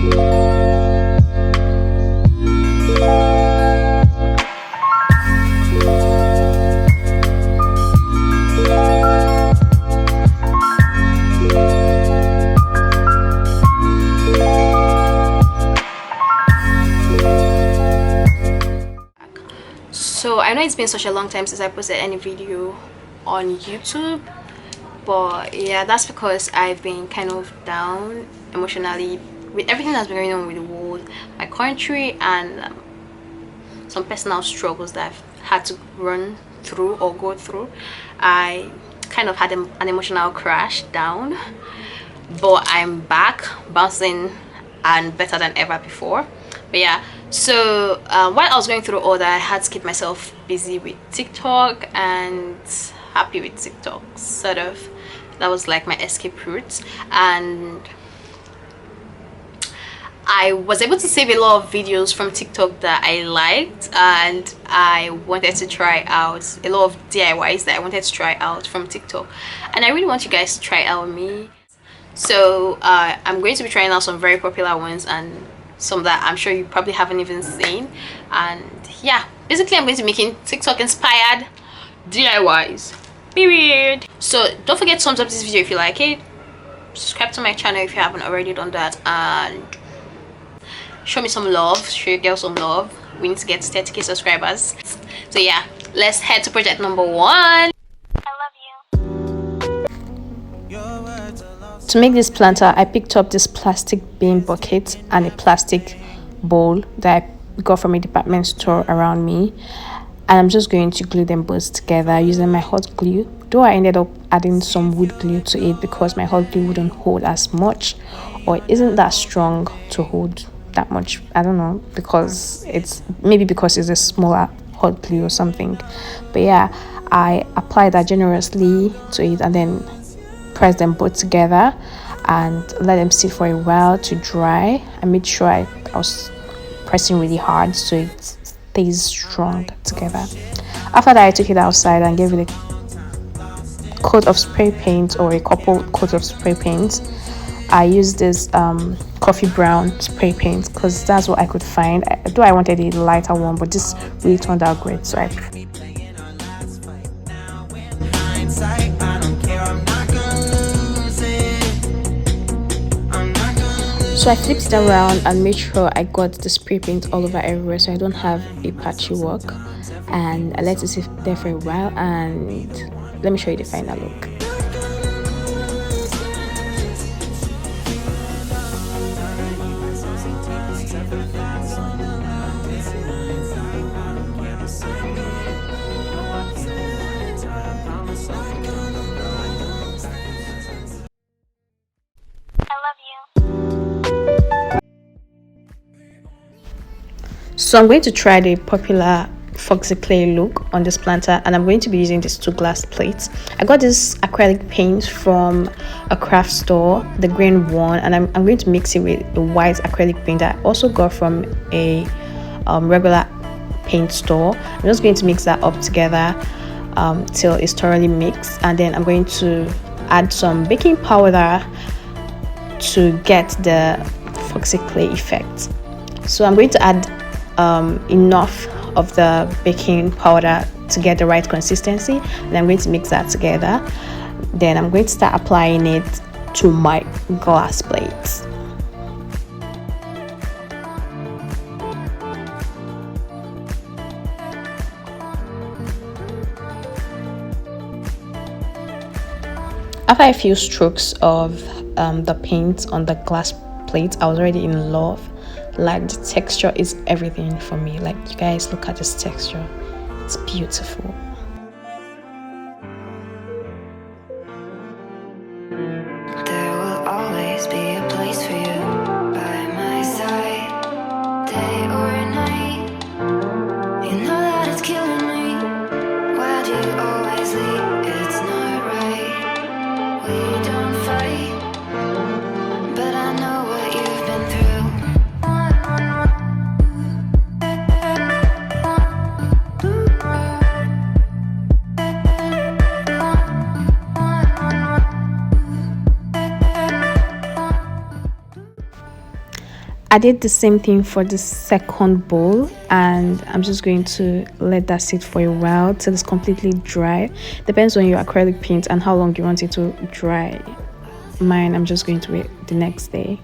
So I know it's been such a long time since I posted any video on YouTube, but yeah, that's because I've been kind of down emotionally with everything that's been going on with the world, my country, and some personal struggles that I've had to run through or go through. I kind of had an emotional crash down, but I'm back bouncing and better than ever before. But yeah, so while I was going through all that, I had to keep myself busy with TikTok and happy with TikTok, sort of. That was like my escape route, and I was able to save a lot of videos from TikTok that I liked, and I wanted to try out a lot of DIYs that I wanted to try out from TikTok, and I really want you guys to try out with me. So I'm going to be trying out some very popular ones and some that I'm sure you probably haven't even seen. And yeah, basically I'm going to be making TikTok inspired DIYs, period. So don't forget to thumbs up this video if you like it, subscribe to my channel if you haven't already done that, and show me some love, show your girl some love. We need to get to 30k subscribers. So yeah, let's head to project number 1. To make this planter, I picked up this plastic bean bucket and a plastic bowl that I got from a department store around me, and I'm just going to glue them both together using my hot glue, though I ended up adding some wood glue to it because my hot glue wouldn't hold as much, or isn't that strong to hold that much. I don't know, because it's a smaller hot glue or something. But yeah, I applied that generously to it and then press them both together and let them sit for a while to dry. I made sure I was pressing really hard so it stays strong together. After that, I took it outside and gave it a coat of spray paint, or a couple coats of spray paint. I used this coffee brown spray paint because that's what I could find, though I wanted a lighter one, but this really turned out great, so I flipped it around and made sure I got the spray paint all over everywhere so I don't have a patchy work, and I let it sit there for a while, and let me show you the final look. So I'm going to try the popular Fauxy clay look on this planter, and I'm going to be using these 2 glass plates. I got this acrylic paint from a craft store, the green one, and I'm going to mix it with a white acrylic paint that I also got from a regular paint store. I'm just going to mix that up together till it's thoroughly mixed, and then I'm going to add some baking powder to get the Fauxy clay effect. So I'm going to add enough of the baking powder to get the right consistency, and I'm going to mix that together. Then I'm going to start applying it to my glass plates. After a few strokes of the paint on the glass plate, I was already in love. Like, the texture is everything for me. Like, you guys, look at this texture, it's beautiful. There will always be a place for you by my side, day or night. You know that it's killing me. Why do you always leave? It's not right. We don't fight, but I know what you've been through. I did the same thing for the second bowl, and I'm just going to let that sit for a while till it's completely dry. Depends on your acrylic paint and how long you want it to dry. Mine, I'm just going to wait the next day.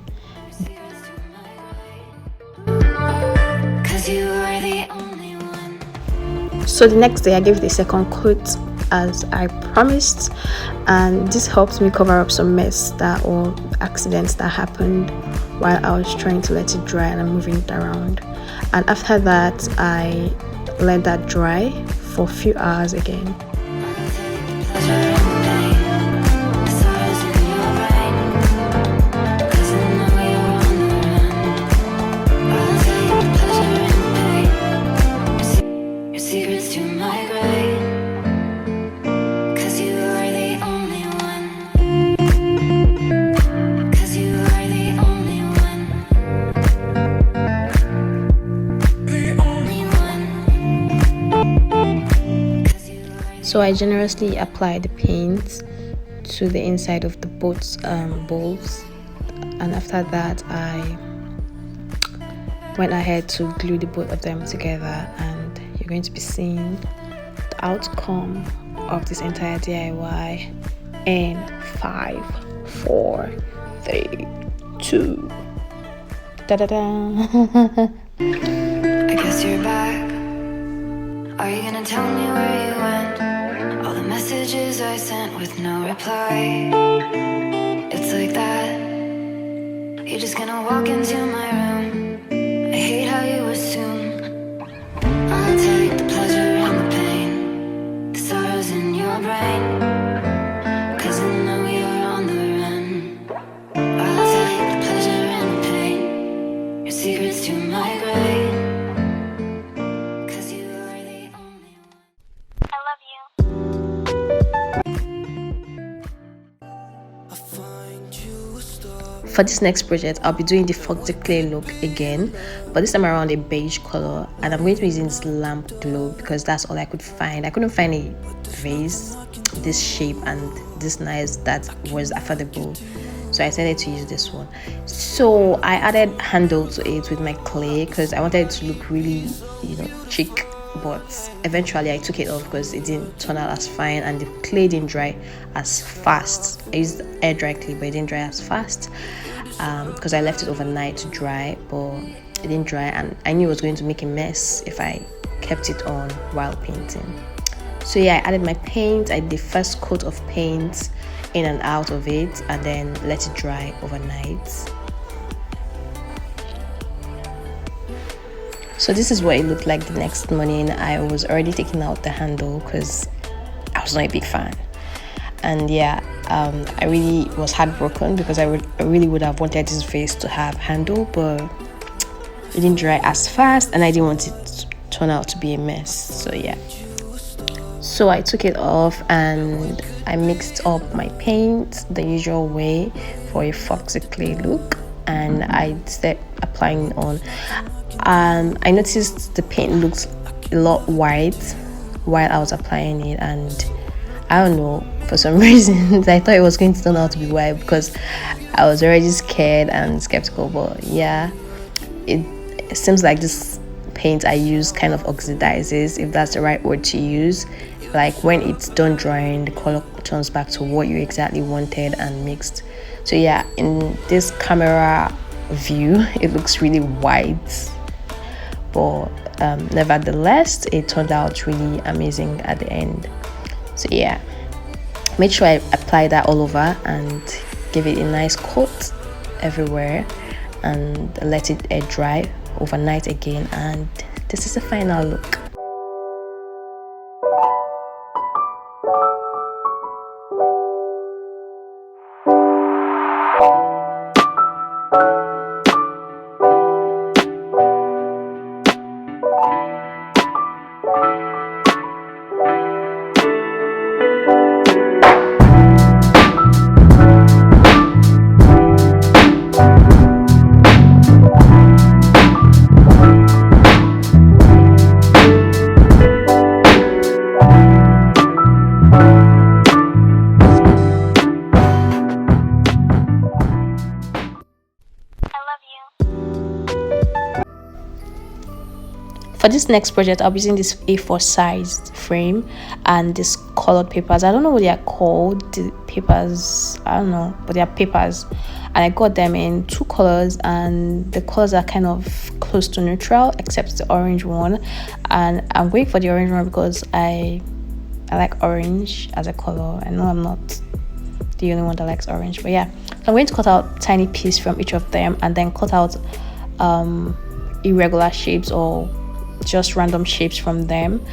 So the next day I gave it a second coat as I promised, and this helped me cover up some mess or accidents that happened while I was trying to let it dry and I'm moving it around. And after that I let that dry for a few hours again. So I generously apply the paint to the inside of the both bowls, and after that I went ahead to glue the both of them together, and you're going to be seeing the outcome of this entire DIY in 5, 4, 3, 2. Da-da-da. I guess you're back. Are you gonna tell me where you went? All the messages I sent with no reply. It's like that. You're just gonna walk into my room. I hate how you assume I'll take the pleasure and the pain, the sorrows in your brain, 'cause I know you're on the run. I'll take the pleasure and the pain, your secrets to my grave. For this next project, I'll be doing the Fauxy clay look again, but this time around a beige color, and I'm going to be using this lamp glow because that's all I could find. I couldn't find a vase this shape and this nice that was affordable, so I decided to use this one. So I added handle to it with my clay because I wanted it to look really, chic, but eventually I took it off because it didn't turn out as fine and the clay didn't dry as fast. I used air dry clay, but it didn't dry as fast because I left it overnight to dry, but it didn't dry, and I knew it was going to make a mess if I kept it on while painting. So yeah, I added my paint. I did the first coat of paint in and out of it and then let it dry overnight. So this is what it looked like the next morning. I was already taking out the handle because I was not a big fan, and yeah, I really was heartbroken because I really would have wanted this vase to have handle, but it didn't dry as fast and I didn't want it to turn out to be a mess. So yeah, so I took it off and I mixed up my paint the usual way for a Fauxy clay look, and I started applying it on. I noticed the paint looked a lot white while I was applying it, and I don't know, for some reason I thought it was going to turn out to be white because I was already scared and skeptical, but yeah, it seems like this paint I use kind of oxidizes, if that's the right word to use. Like when it's done drying, the color turns back to what you exactly wanted and mixed. So yeah, in this camera view it looks really white, but nevertheless it turned out really amazing at the end. So yeah, make sure I apply that all over and give it a nice coat everywhere and let it air dry overnight again, and this is the final look. For this next project, I'll be using this A4 sized frame and this colored papers. I don't know what they are called, the papers, I don't know, but they are papers. And I got them in 2 colors, and the colors are kind of close to neutral except the orange one. And I'm going for the orange one because I like orange as a color. I know I'm not the only one that likes orange, but yeah. So I'm going to cut out tiny piece from each of them and then cut out irregular shapes or just random shapes from them.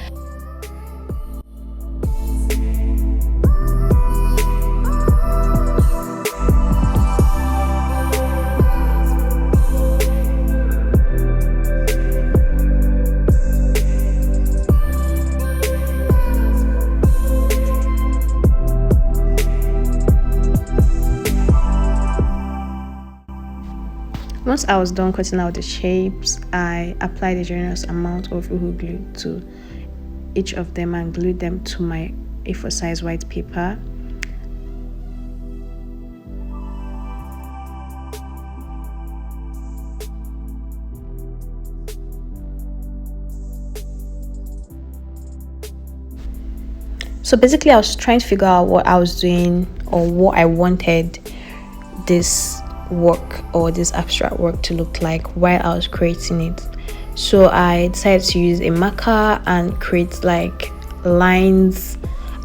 Once I was done cutting out the shapes, I applied a generous amount of Uhu glue to each of them and glued them to my A4 size white paper. So basically I was trying to figure out what I was doing or what I wanted this work or this abstract work to look like while I was creating it. So I decided to use a marker and create like lines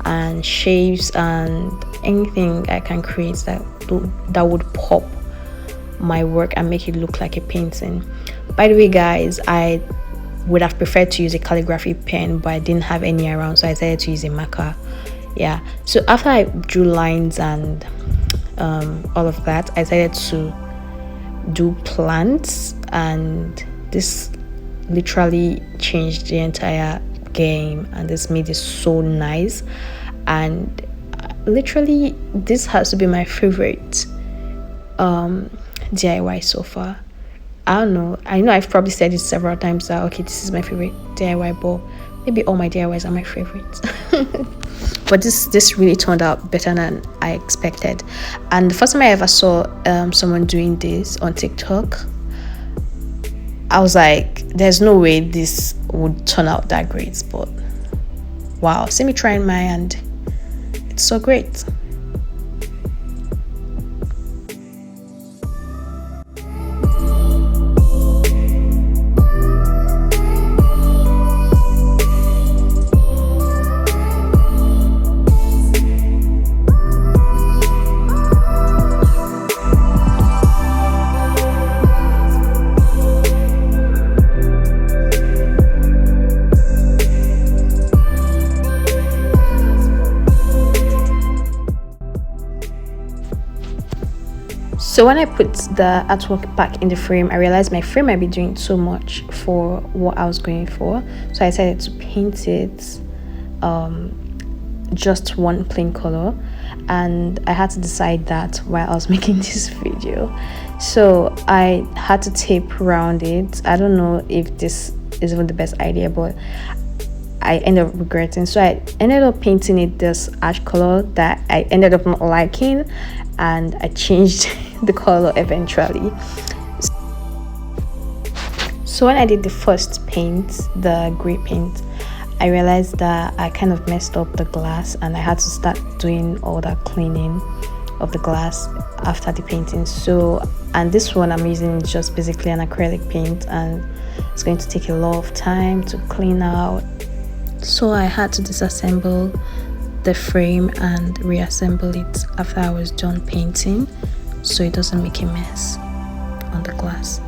and shapes and anything I can create that would pop my work and make it look like a painting. By the way guys, I would have preferred to use a calligraphy pen, but I didn't have any around, so I decided to use a marker. Yeah, so after I drew lines and all of that, I decided to do plants, and this literally changed the entire game, and this made it so nice. And literally this has to be my favorite DIY so far. I don't know, I know I've probably said it several times that okay, this is my favorite DIY, but maybe all my DIYs are my favorites. But this really turned out better than I expected. And the first time I ever saw someone doing this on TikTok, I was like, there's no way this would turn out that great. But wow, see me trying my hand, it's so great. So when I put the artwork back in the frame, I realized my frame might be doing too much for what I was going for. So I decided to paint it just one plain color, and I had to decide that while I was making this video. So I had to tape around it. I don't know if this is even the best idea, but I ended up regretting. So I ended up painting it this ash color that I ended up not liking, and I changed the color eventually. So when I did the first paint, the gray paint, I realized that I kind of messed up the glass, and I had to start doing all that cleaning of the glass after the painting. So, and this one I'm using just basically an acrylic paint, and it's going to take a lot of time to clean out. So I had to disassemble the frame and reassemble it after I was done painting, so it doesn't make a mess on the glass.